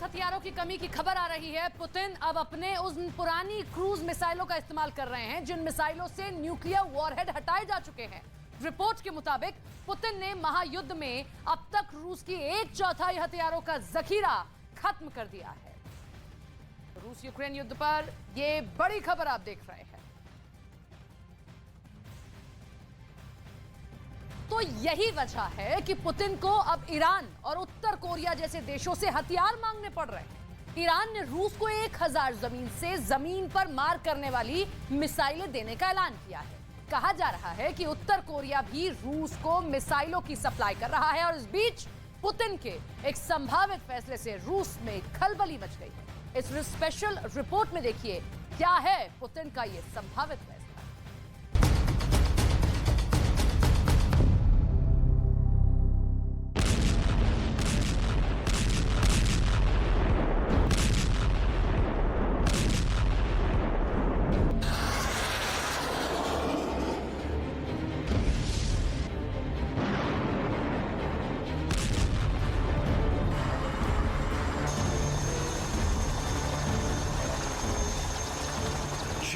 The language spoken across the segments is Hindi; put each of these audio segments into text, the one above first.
हथियारों की कमी की खबर आ रही है। पुतिन अब अपने उन पुरानी क्रूज मिसाइलों का इस्तेमाल कर रहे हैं जिन मिसाइलों से न्यूक्लियर वॉरहेड हटाए जा चुके हैं। रिपोर्ट के मुताबिक पुतिन ने महायुद्ध में अब तक रूस की 1/4 हथियारों का जखीरा खत्म कर दिया है। रूस यूक्रेन युद्ध पर यह बड़ी खबर आप देख रहे हैं। तो यही वजह है कि पुतिन को अब ईरान और उत्तर कोरिया जैसे देशों से हथियार मांगने पड़ रहे हैं। ईरान ने रूस को 1000 जमीन से जमीन पर मार करने वाली मिसाइलें देने का ऐलान किया है। कहा जा रहा है कि उत्तर कोरिया भी रूस को मिसाइलों की सप्लाई कर रहा है और इस बीच पुतिन के एक संभावित फैसले से रूस में खलबली मच गई है। इस स्पेशल रिपोर्ट में देखिए क्या है पुतिन का यह संभावित फैसला।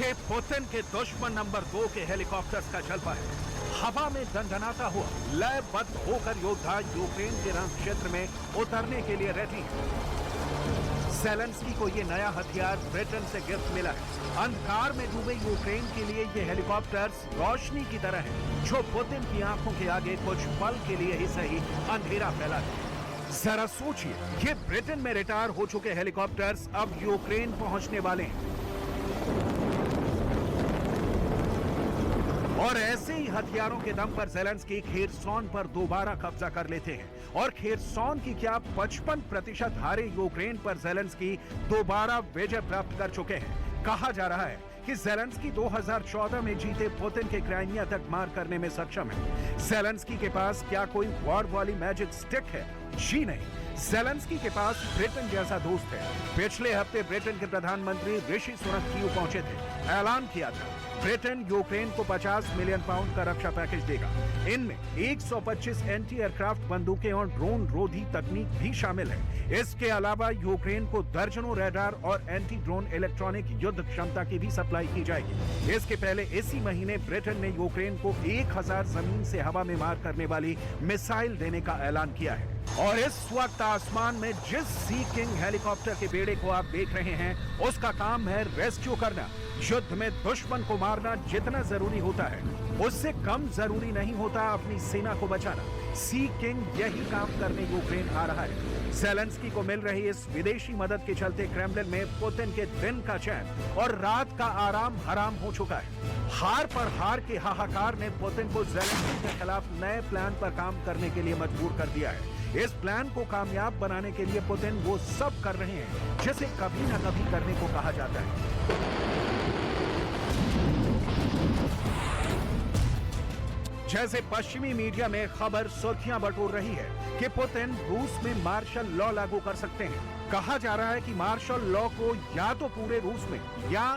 ये पुतिन के दुश्मन नंबर 2 के हेलीकॉप्टर्स का जलवा है। हवा में दंडनाता हुआ लयबद्ध होकर योद्धा यूक्रेन के रण क्षेत्र में उतरने के लिए रेडी है। ज़ेलेंस्की को ये नया हथियार ब्रिटेन से गिफ्ट मिला है। अंधकार में डूबे यूक्रेन के लिए ये हेलीकॉप्टर्स रोशनी की तरह है जो पुतिन की आंखों के आगे कुछ पल के लिए ही सही अंधेरा फैला दे। जरा सोचिए, ये ब्रिटेन में रिटायर हो चुके हेलीकॉप्टर्स अब यूक्रेन पहुंचने वाले हैं और ऐसे ही हथियारों के दम पर ज़ेलेंस्की खेरसॉन पर दोबारा कब्जा कर लेते हैं और खेरसॉन की क्या 55% हारे यूक्रेन पर ज़ेलेंस्की दोबारा विजय प्राप्त कर चुके हैं। कहा जा रहा है कि ज़ेलेंस्की 2014 में जीते पुतिन के क्राइमिया तक मार करने में सक्षम है। ज़ेलेंस्की के पास क्या कोई वॉर वाली मैजिक स्टिक है? जी नहीं, ज़ेलेंस्की के पास ब्रिटेन जैसा दोस्त है। पिछले हफ्ते ब्रिटेन के प्रधानमंत्री ऋषि सुनक कीव पहुंचे थे। ऐलान किया था ब्रिटेन यूक्रेन को 50 मिलियन पाउंड का रक्षा पैकेज देगा। इनमें 125 एंटी एयरक्राफ्ट बंदूकें और ड्रोन रोधी तकनीक भी शामिल है। इसके अलावा यूक्रेन को दर्जनों रडार और एंटी ड्रोन इलेक्ट्रॉनिक युद्ध क्षमता की भी सप्लाई की जाएगी। इसके पहले इसी महीने ब्रिटेन ने यूक्रेन को 1000 जमीन से हवा में मार करने वाली मिसाइल देने का ऐलान किया है। और इस वक्त आसमान में जिस सी किंग हेलीकॉप्टर के बेड़े को आप देख रहे हैं उसका काम है रेस्क्यू करना। युद्ध में दुश्मन को मारना जितना जरूरी होता है उससे कम जरूरी नहीं होता अपनी सेना को बचाना। सी किंग यही काम करने यूक्रेन आ रहा है। ज़ेलेंस्की को मिल रही इस विदेशी मदद के चलते क्रेमलिन में पुतिन के दिन का चैन और रात का आराम हराम हो चुका है। हार पर हार के हाहाकार ने पुतिन को ज़ेलेंस्की के खिलाफ नए प्लान पर काम करने के लिए मजबूर कर दिया है। इस प्लान को कामयाब बनाने के लिए पुतिन वो सब कर रहे हैं जिसे कभी न कभी करने को कहा जाता है। जैसे पश्चिमी मीडिया में खबर सुर्खियां बटोर रही है कि पुतिन रूस में मार्शल लॉ लागू कर सकते हैं। कहा जा रहा है कि मार्शल लॉ को या तो पूरे रूस में या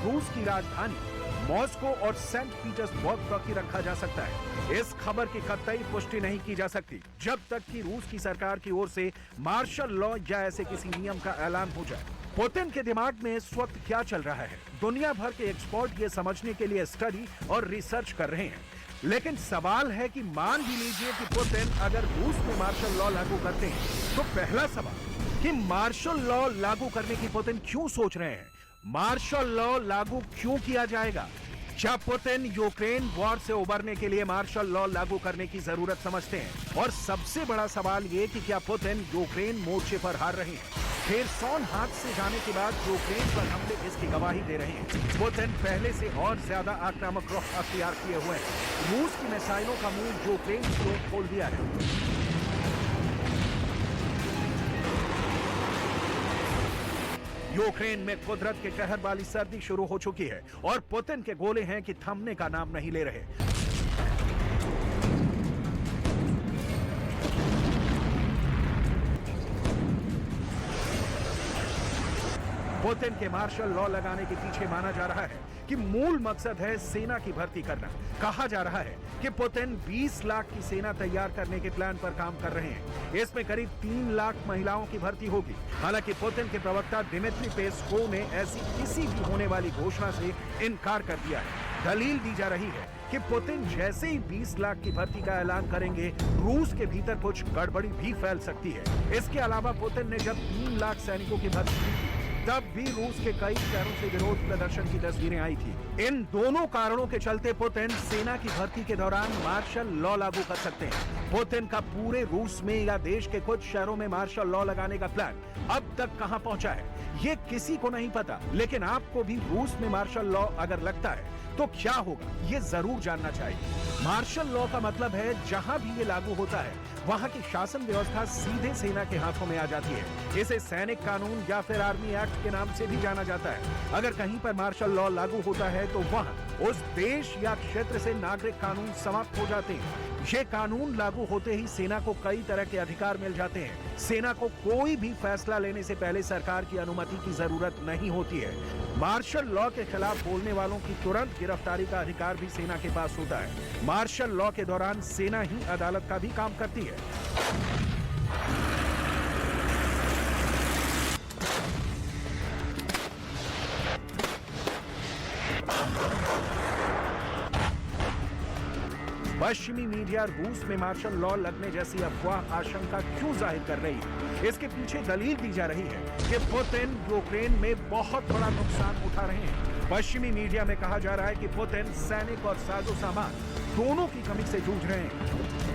रूस की राजधानी मॉस्को और सेंट पीटर्सबर्ग तक ही रखा जा सकता है। इस खबर की कतई पुष्टि नहीं की जा सकती जब तक कि रूस की सरकार की ओर से मार्शल लॉ या ऐसे किसी नियम का ऐलान हो जाए। पुतिन के दिमाग में इस वक्त क्या चल रहा है, दुनिया भर के एक्सपर्ट ये समझने के लिए स्टडी और रिसर्च कर रहे हैं। लेकिन सवाल है कि मान भी लीजिए कि पुतिन अगर रूस में मार्शल लॉ लागू करते हैं तो पहला सवाल कि मार्शल लॉ लागू करने की पुतिन क्यों सोच रहे हैं? मार्शल लॉ लागू क्यों किया जाएगा? क्या पुतिन यूक्रेन वॉर से उबरने के लिए मार्शल लॉ लागू करने की जरूरत समझते हैं? और सबसे बड़ा सवाल ये कि क्या पुतिन यूक्रेन मोर्चे पर हार रहे हैं? खेरसॉन हाथ से जाने के बाद यूक्रेन पर हमले इसकी गवाही दे रहे हैं। पुतिन पहले से और ज्यादा आक्रामक रुख अख्तियार किए हुए हैं। रूस की मिसाइलों का मुंह यूक्रेन की ओर खोल दिया है। यूक्रेन में कुदरत के कहर वाली सर्दी शुरू हो चुकी है और पुतिन के गोले हैं कि थमने का नाम नहीं ले रहे। पुतिन के मार्शल लॉ लगाने के पीछे माना जा रहा है कि मूल मकसद है सेना की भर्ती करना। कहा जा रहा है कि पुतिन 20 लाख की सेना तैयार करने के प्लान पर काम कर रहे हैं। इसमें करीब 3 लाख महिलाओं की भर्ती होगी। हालांकि पुतिन के प्रवक्ता दिमित्री पेस्कोव ने ऐसी किसी भी होने वाली घोषणा से इनकार कर दिया है। दलील दी जा रही है कि पुतिन जैसे ही 20 लाख की भर्ती का ऐलान करेंगे, रूस के भीतर कुछ गड़बड़ी भी फैल सकती है। इसके अलावा पुतिन ने जब 3 लाख सैनिकों की भर्ती की थी, तब भी रूस के कई शहरों से विरोध प्रदर्शन की तस्वीरें आई थी। इन दोनों कारणों के चलते पुतिन सेना की भर्ती के दौरान मार्शल लॉ लागू कर सकते हैं। पुतिन का पूरे रूस में या देश के कुछ शहरों में मार्शल लॉ लगाने का प्लान अब तक कहां पहुंचा है, ये किसी को नहीं पता। लेकिन आपको भी रूस में मार्शल लॉ अगर लगता है तो क्या होगा, ये जरूर जानना चाहिए। मार्शल लॉ का मतलब है जहां भी ये लागू होता है, वहां की शासन व्यवस्था सीधे सेना के हाथों में आ जाती है। इसे सैनिक कानून या फिर आर्मी एक्ट के नाम से भी जाना जाता है। अगर कहीं पर मार्शल लॉ लागू होता है तो वहां उस देश या क्षेत्र से नागरिक कानून समाप्त हो जाते हैं। ये कानून लागू होते ही सेना को कई तरह के अधिकार मिल जाते हैं। सेना को कोई भी फैसला लेने से पहले सरकार की अनुमति की जरूरत नहीं होती है। मार्शल लॉ के खिलाफ बोलने वालों की तुरंत गिरफ्तारी का अधिकार भी सेना के पास होता है। मार्शल लॉ के दौरान सेना ही अदालत का भी काम करती है। पश्चिमी मीडिया रूस में मार्शल लॉ लगने जैसी अफवाह आशंका क्यों जाहिर कर रही है? इसके पीछे दलील दी जा रही है कि पुतिन यूक्रेन में बहुत बड़ा नुकसान उठा रहे हैं। पश्चिमी मीडिया में कहा जा रहा है कि पुतिन सैनिक और साजो सामान दोनों की कमी से जूझ रहे हैं।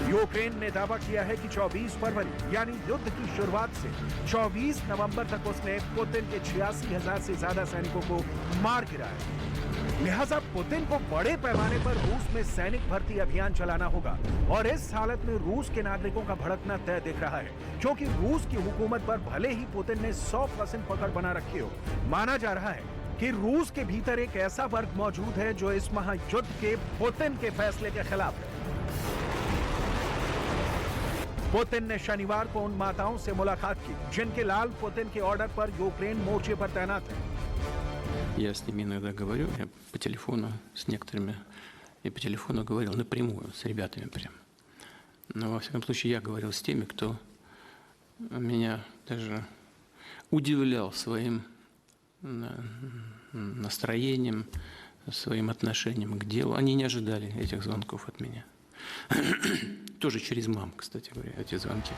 यूक्रेन ने दावा किया है कि 24 फरवरी यानी युद्ध की शुरुआत से 24 नवंबर तक उसने पुतिन के 86,000 से ज्यादा सैनिकों को मार गिराया। लिहाजा पुतिन को बड़े पैमाने पर रूस में सैनिक भर्ती अभियान चलाना होगा और इस हालत में रूस के नागरिकों का भड़कना तय दिख रहा है, क्योंकि रूस की हुकूमत पर भले ही पुतिन ने 100% पकड़ बना रखी हो, माना जा रहा है कि रूस के भीतर एक ऐसा वर्ग मौजूद है जो इस महायुद्ध के पुतिन के फैसले के खिलाफ है। पुतिन ने शनिवार को उन माताओं से मुलाकात की जिनके लाल पुतिन के ऑर्डर पर यूक्रेन मोर्चे पर तैनात हैं। Я с ними иногда говорю, я по телефону с некоторыми, и по телефону говорил напрямую с ребятами прям. Но во всяком случае я говорил с теми, кто меня даже удивлял своим настроением, своим отношением к делу. Они не ожидали этих звонков от меня. тоже через мам, кстати говоря, эти звонки.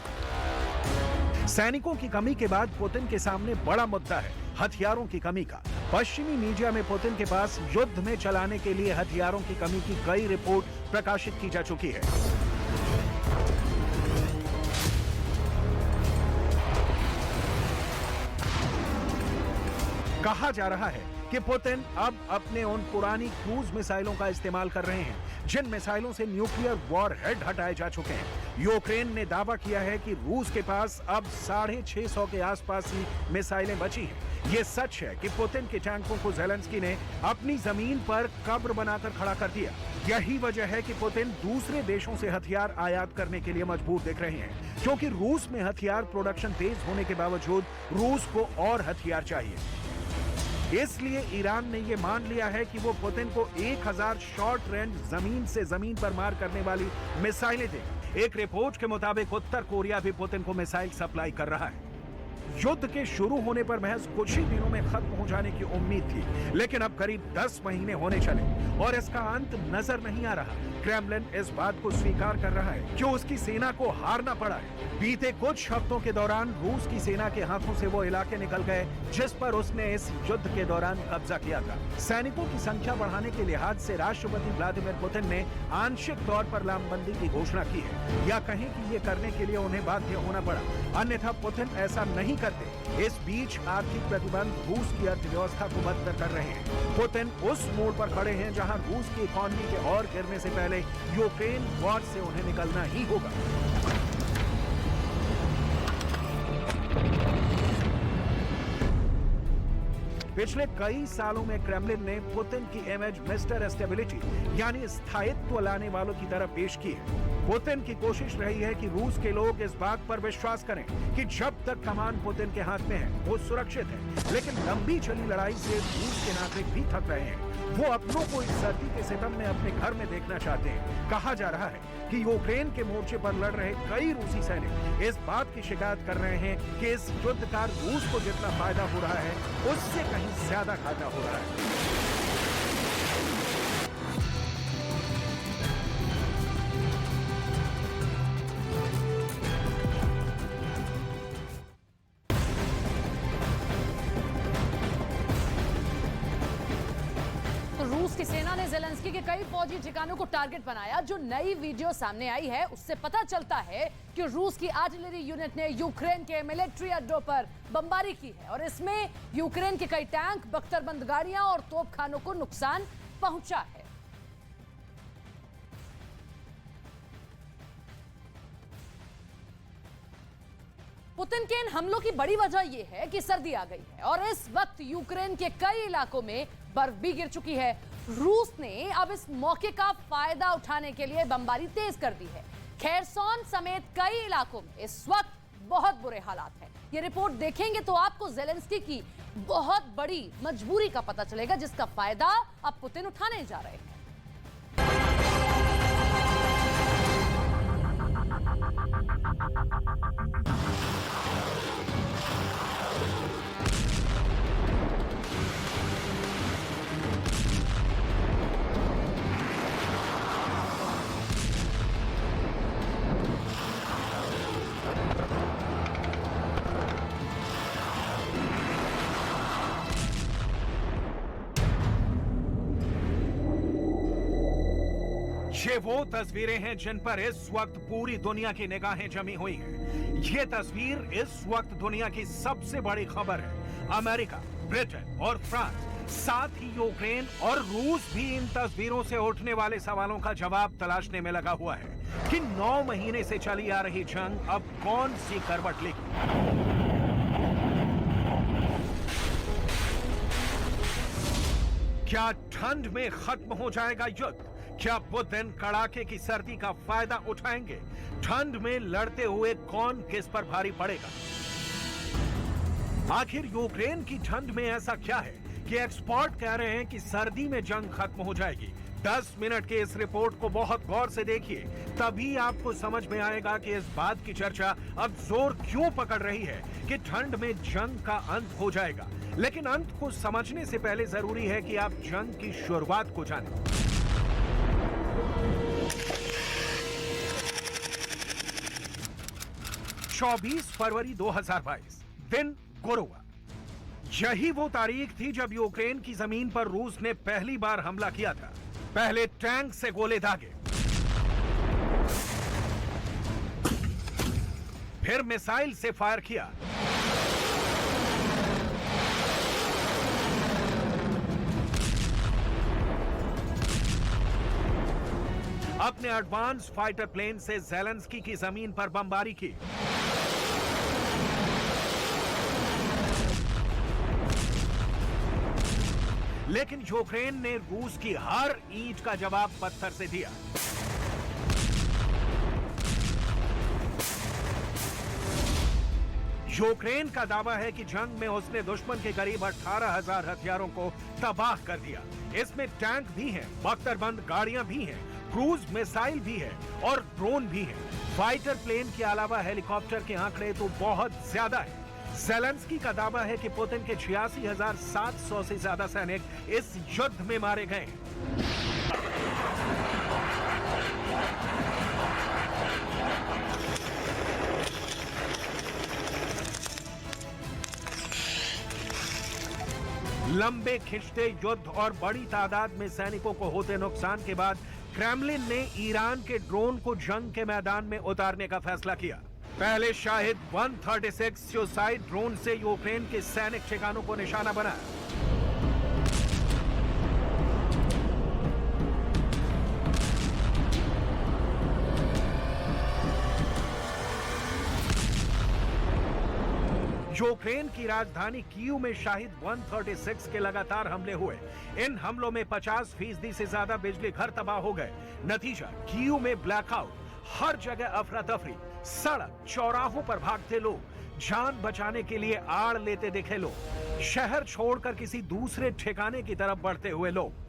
सैनिकों की कमी के बाद पुतिन के सामने बड़ा मुद्दा है हथियारों की कमी का। पश्चिमी मीडिया में पुतिन के पास युद्ध में चलाने के लिए हथियारों की कमी की कई रिपोर्ट प्रकाशित की जा चुकी है। कहा जा रहा है कि पुतिन अब अपने उन पुरानी क्रूज मिसाइलों का इस्तेमाल कर रहे हैं जिन मिसाइलों से न्यूक्लियर वॉर हेड हटाए जा चुके हैं। यूक्रेन ने दावा किया है कि रूस के पास अब 650 के आसपास ही मिसाइलें बची हैं। ये सच है कि पुतिन के टैंकों को ज़ेलेंस्की ने अपनी जमीन पर कब्र बनाकर खड़ा कर दिया। यही वजह है कि पुतिन दूसरे देशों से हथियार आयात करने के लिए मजबूर दिख रहे हैं, क्योंकि रूस में हथियार प्रोडक्शन तेज होने के बावजूद रूस को और हथियार चाहिए। इसलिए ईरान ने यह मान लिया है कि वो पुतिन को 1000 शॉर्ट रेंज जमीन से जमीन पर मार करने वाली मिसाइलें दें। एक रिपोर्ट के मुताबिक उत्तर कोरिया भी पुतिन को मिसाइल सप्लाई कर रहा है। युद्ध के शुरू होने पर महज कुछ ही दिनों में खत्म हो जाने की उम्मीद थी, लेकिन अब करीब 10 महीने होने चले और इसका अंत नजर नहीं आ रहा। क्रेमलिन इस बात को स्वीकार कर रहा है कि उसकी सेना को हारना पड़ा है। बीते कुछ हफ्तों के दौरान रूस की सेना के हाथों से वो इलाके निकल गए जिस पर उसने इस युद्ध के दौरान कब्जा किया था। सैनिकों की संख्या बढ़ाने के लिहाज से राष्ट्रपति व्लादिमीर पुतिन ने आंशिक तौर पर लामबंदी की घोषणा की है, या कहें कि ये करने के लिए उन्हें बाध्य होना पड़ा, अन्यथा पुतिन ऐसा नहीं करते। इस बीच आर्थिक प्रतिबंध रूस की अर्थव्यवस्था को बदतर कर रहे हैं। पुतिन उस मोड़ पर खड़े हैं जहां रूस की इकोनॉमी के और गिरने से पहले यूक्रेन वॉर से उन्हें निकलना ही होगा। पिछले कई सालों में क्रेमलिन ने पुतिन की इमेज मिस्टर स्टेबिलिटी यानी स्थायित्व लाने वालों की तरफ पेश की है। पुतिन की कोशिश रही है कि रूस के लोग इस बात पर विश्वास करें कि जब तक कमान पुतिन के हाथ में है वो सुरक्षित है। लेकिन लंबी चली लड़ाई से रूस के नागरिक भी थक रहे हैं। वो अपनों को इस सर्दी के सितम में अपने घर में देखना चाहते हैं। कहा जा रहा है कि यूक्रेन के मोर्चे पर लड़ रहे कई रूसी सैनिक इस बात की शिकायत कर रहे हैं कि इस युद्ध का रूस को जितना फायदा हो रहा है उससे कहीं ज्यादा घाटा हो रहा है। रूस की सेना ने ज़ेलेंस्की के कई फौजी ठिकानों को टारगेट बनाया। जो नई वीडियो सामने आई है उससे पता चलता है कि रूस की आर्टिलरी यूनिट ने यूक्रेन के मिलिट्री अड्डों पर बमबारी की है और इसमें यूक्रेन के कई टैंक, बख्तरबंद गाड़ियां और तोपखानों को नुकसान पहुंचा है। पुतिन के इन हमलों की बड़ी वजह यह है कि सर्दी आ गई है और इस वक्त यूक्रेन के कई इलाकों में बर्फ भी गिर चुकी है। रूस ने अब इस मौके का फायदा उठाने के लिए बमबारी तेज कर दी है। खेरसोन समेत कई इलाकों में इस वक्त बहुत बुरे हालात हैं। ये रिपोर्ट देखेंगे तो आपको ज़ेलेंस्की की बहुत बड़ी मजबूरी का पता चलेगा, जिसका फायदा अब पुतिन उठाने जा रहे हैं। ये वो तस्वीरें हैं जिन पर इस वक्त पूरी दुनिया की निगाहें जमी हुई हैं। ये तस्वीर इस वक्त दुनिया की सबसे बड़ी खबर है। अमेरिका, ब्रिटेन और फ्रांस, साथ ही यूक्रेन और रूस भी इन तस्वीरों से उठने वाले सवालों का जवाब तलाशने में लगा हुआ है कि 9 महीने से चली आ रही जंग अब कौन सी करवट लेगी। क्या ठंड में खत्म हो जाएगा युद्ध? क्या पुतिन कड़ाके की सर्दी का फायदा उठाएंगे? ठंड में लड़ते हुए कौन किस पर भारी पड़ेगा? आखिर यूक्रेन की ठंड में ऐसा क्या है कि एक्सपर्ट कह रहे हैं कि सर्दी में जंग खत्म हो जाएगी? 10 मिनट के इस रिपोर्ट को बहुत गौर से देखिए, तभी आपको समझ में आएगा कि इस बात की चर्चा अब जोर क्यों पकड़ रही है कि ठंड में जंग का अंत हो जाएगा। लेकिन अंत को समझने से पहले जरूरी है कि आप जंग की शुरुआत को जानें। 24 फरवरी 2022 दिन गुरुवार। यही वो तारीख थी जब यूक्रेन की जमीन पर रूस ने पहली बार हमला किया था। पहले टैंक से गोले दागे, फिर मिसाइल से फायर किया, अपने एडवांस फाइटर प्लेन से ज़ेलेंस्की की जमीन पर बमबारी की। लेकिन यूक्रेन ने रूस की हर ईंट का जवाब पत्थर से दिया। यूक्रेन का दावा है कि जंग में उसने दुश्मन के करीब 18,000 हथियारों को तबाह कर दिया। इसमें टैंक भी हैं, बख्तरबंद गाड़ियां भी हैं, क्रूज मिसाइल भी है और ड्रोन भी है। फाइटर प्लेन के अलावा हेलीकॉप्टर के आंकड़े तो बहुत ज्यादा है। ज़ेलेंस्की का दावा है कि पुतिन के 86,700 से ज्यादा सैनिक इस युद्ध में मारे गए। लंबे खिंचते युद्ध और बड़ी तादाद में सैनिकों को होते नुकसान के बाद क्रेमलिन ने ईरान के ड्रोन को जंग के मैदान में उतारने का फैसला किया। पहले शाहिद 136 सुसाइड ड्रोन से यूक्रेन के सैनिक ठिकानों को निशाना बनाया। यूक्रेन की राजधानी कीव में शाहिद 136 के लगातार हमले हुए। इन हमलों में 50% से ज्यादा बिजली घर तबाह हो गए। नतीजा कीव में ब्लैकआउट, हर जगह अफरा तफरी, सड़क चौराहों पर भागते लोग, जान बचाने के लिए आड़ लेते दिखे लोग, शहर छोड़कर किसी दूसरे ठिकाने की तरफ बढ़ते हुए लोग।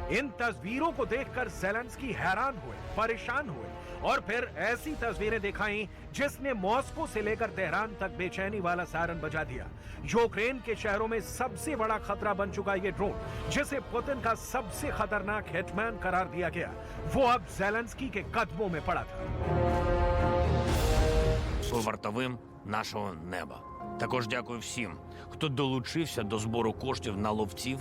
इन तस्वीरों को देखकर ज़ेलेंस्की हैरान हुए, परेशान हुए और फिर ऐसी तस्वीरें दिखाई जिसने मॉस्को से लेकर तेहरान तक बेचैनी वाला सायरन बजा दिया। यूक्रेन के शहरों में सबसे बड़ा खतरा बन चुका ये ड्रोन, जिसे पुतिन का सबसे खतरनाक हिटमैन करार दिया गया, वो अब ज़ेलेंस्की के कदमों में पड़ा था। Вартовим нашого неба. Також дякую всім, хто долучився до збору коштів на ловців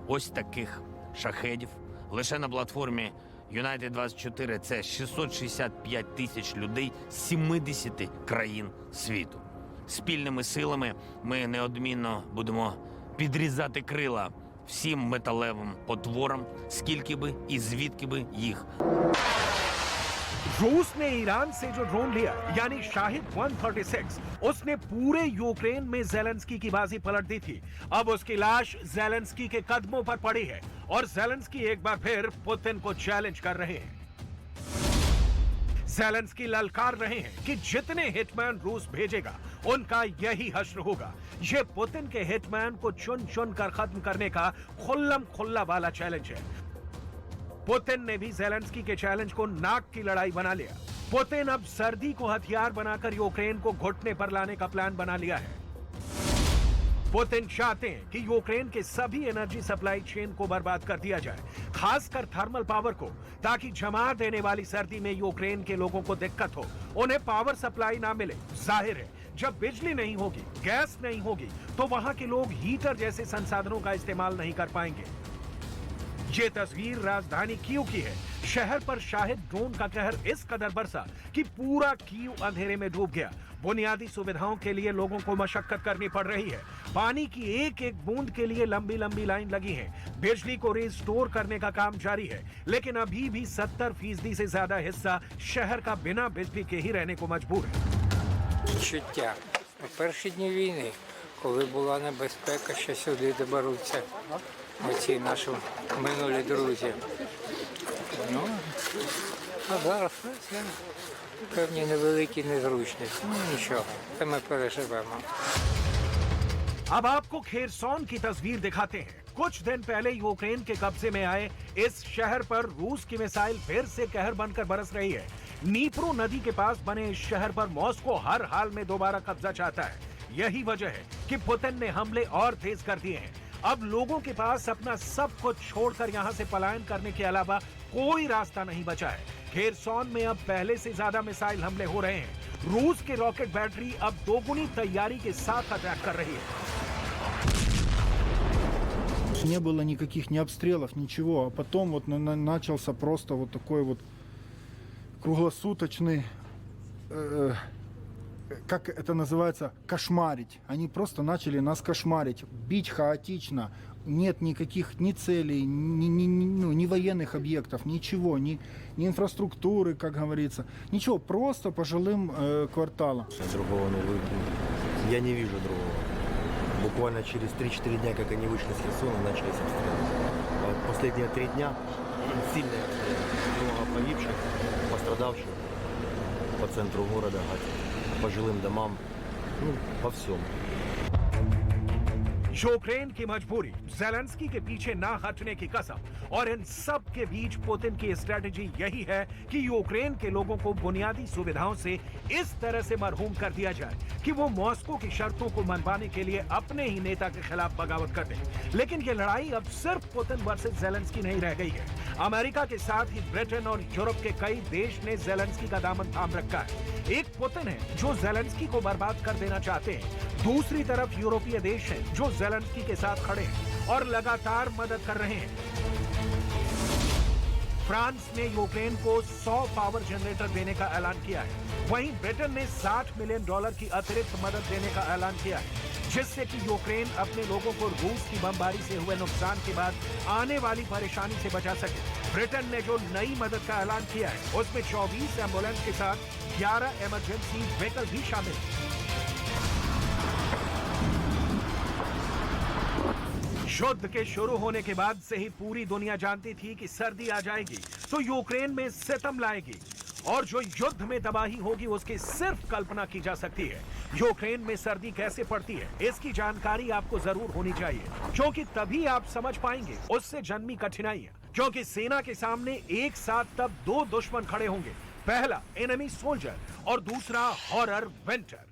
ось таких шахедів. Лише на платформі United24 це 665 тисяч людей з 70 країн світу. Спільними силами ми неодмінно будемо підрізати крила всім металевим потворам, скільки би і звідки би їх. रूस ने ईरान से जो ड्रोन लिया, यानी शाहिद 136, उसने पूरे यूक्रेन में ज़ेलेंस्की की बाजी पलट दी थी। अब उसकी लाश ज़ेलेंस्की के कदमों पर पड़ी है और ज़ेलेंस्की एक बार फिर पुतिन को चैलेंज कर रहे हैं। ज़ेलेंस्की ललकार रहे हैं कि जितने हिटमैन रूस भेजेगा उनका यही हश्र होगा। ये पुतिन के हिटमैन को चुन चुन कर खत्म करने का खुल्लम खुल्ला वाला चैलेंज है। पुतिन ने भी ज़ेलेंस्की के चैलेंज को नाक की लड़ाई बना लिया। पुतिन अब सर्दी को हथियार बनाकर यूक्रेन को घुटने पर लाने का प्लान बना लिया है। पुतिन चाहते हैं कि यूक्रेन के सभी एनर्जी सप्लाई चेन को बर्बाद कर दिया जाए, खासकर थर्मल पावर को, ताकि जमा देने वाली सर्दी में यूक्रेन के लोगों को दिक्कत हो, उन्हें पावर सप्लाई ना मिले। जाहिर है, जब बिजली नहीं होगी, गैस नहीं होगी, तो वहां के लोग हीटर जैसे संसाधनों का इस्तेमाल नहीं कर पाएंगे। ये तस्वीर राजधानी कीव की है। शहर पर शाहिद ड्रोन का कहर इस कदर बरसा कि पूरा कीव अंधेरे में डूब गया। बुनियादी सुविधाओं के लिए लोगों को मशक्कत करनी पड़ रही है। पानी की एक एक बूंद के लिए लंबी लंबी लाइन लगी है। बिजली को रिस्टोर करने का काम जारी है, लेकिन अभी भी 70% से ज्यादा हिस्सा शहर का बिना बिजली के ही रहने को मजबूर है। Відчуття. У перші дні війни, коли була небезпека, що сюди доберуться оці наші минулі друзі. Ну, а зараз це певні невеликі незручності. Ну нічого, це ми переживемо. अब आपको खेरसॉन की तस्वीर दिखाते हैं। कुछ दिन पहले यूक्रेन के कब्जे में आए इस शहर पर रूस की मिसाइल फिर से कहर बनकर बरस रही है। नीप्रो नदी के पास बने इस शहर पर मॉस्को हर हाल में दोबारा कब्जा चाहता है। यही वजह है कि पुतिन ने हमले और तेज कर दिए हैं। अब लोगों के पास अपना सब कुछ छोड़कर यहां से पलायन करने के अलावा कोई रास्ता नहीं बचा है। खेरसॉन में अब पहले से ज्यादा मिसाइल हमले हो रहे हैं। रूस के रॉकेट बैटरी अब दोगुनी तैयारी के साथ अटैक कर रही है। Не было никаких ни обстрелов, ничего. А потом вот начался просто вот такой вот круглосуточный, как это называется, кошмарить. Они просто начали нас кошмарить, бить хаотично. Нет никаких ни целей, ни военных объектов, ничего, ни инфраструктуры, как говорится. Ничего, просто по жилым кварталам. Другого я не вижу другого. Буквально через 3-4 дня, как они вышли с Херсона, начались обстрелы. Последние 3 дня сильные обстрелы. Много погибших, пострадавших по центру города, по жилым домам, по всему. यूक्रेन की मजबूरी, ज़ेलेंस्की के पीछे ना हटने की कसम और इन सब के बीच पुतिन की स्ट्रेटजी यही है कि यूक्रेन के लोगों को बुनियादी सुविधाओं से इस तरह से मरहूम कर दिया जाए कि वो मॉस्को की शर्तों को मनवाने के लिए अपने ही नेता के खिलाफ बगावत कर दें। लेकिन ये लड़ाई अब सिर्फ पुतिन वर्सेस ज़ेलेंस्की नहीं रह गई है। अमेरिका के साथ ही ब्रिटेन और यूरोप के कई देश ने ज़ेलेंस्की का दामन थाम रखा है। एक पुतिन है जो ज़ेलेंस्की को बर्बाद कर देना चाहते हैं, दूसरी तरफ यूरोपीय देश हैं जो ज़ेलेंस्की के साथ खड़े हैं और लगातार मदद कर रहे हैं। फ्रांस ने यूक्रेन को 100 पावर जनरेटर देने का ऐलान किया है। वहीं ब्रिटेन ने $60 मिलियन की अतिरिक्त मदद देने का ऐलान किया है। जिससे कि यूक्रेन अपने लोगों को रूस की बमबारी से हुए नुकसान के बाद आने वाली परेशानी से बचा सके। ब्रिटेन ने जो नई मदद का ऐलान किया है उसमें 24 एम्बुलेंस के साथ 11 इमरजेंसी व्हीकल भी शामिल है। युद्ध के शुरू होने के बाद से ही पूरी दुनिया जानती थी कि सर्दी आ जाएगी तो यूक्रेन में सितम लाएगी और जो युद्ध में तबाही होगी उसकी सिर्फ कल्पना की जा सकती है। यूक्रेन में सर्दी कैसे पड़ती है इसकी जानकारी आपको जरूर होनी चाहिए, क्योंकि तभी आप समझ पाएंगे उससे जन्मी कठिनाइयां। क्योंकि सेना के सामने एक साथ तब दो दुश्मन खड़े होंगे, पहला एनिमी सोल्जर और दूसरा हॉरर विंटर।